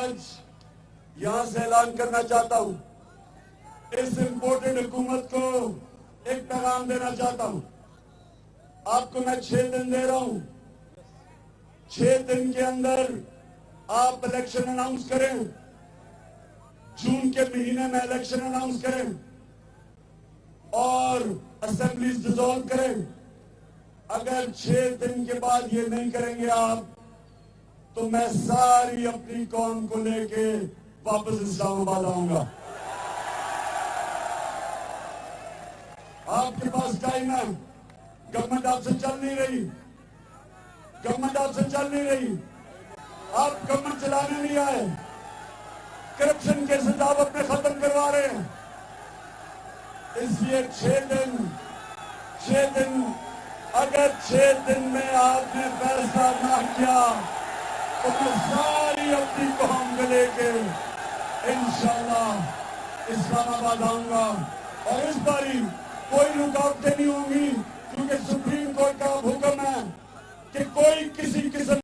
आज यहां से ऐलान करना चाहता हूं, इस इम्पोर्टेड हुकूमत को एक पैगाम देना चाहता हूं। आपको मैं 6 दिन दे रहा हूं। 6 दिन के अंदर आप इलेक्शन अनाउंस करें, जून के महीने में इलेक्शन अनाउंस करें और असेंबलीज डिसॉल्व करें। अगर 6 दिन के बाद ये नहीं करेंगे आप, तो मैं सारी अपनी कौम को लेके वापस इस्लामाबाद आऊंगा। आपके पास टाइम है। गवर्नमेंट आपसे चल नहीं रही, गवर्नमेंट आपसे चल नहीं रही। आप गवर्नमेंट चलाने नहीं आए, करप्शन केसेस आप अपने खत्म करवा रहे हैं। इसलिए 6 दिन अगर 6 दिन में आपने फैसला ना किया तो मैं सारी अपनी कौम को लेके इंशाअल्लाह इस्लामाबाद आऊंगा और इस बारी कोई रुकावटें नहीं होंगी, क्योंकि सुप्रीम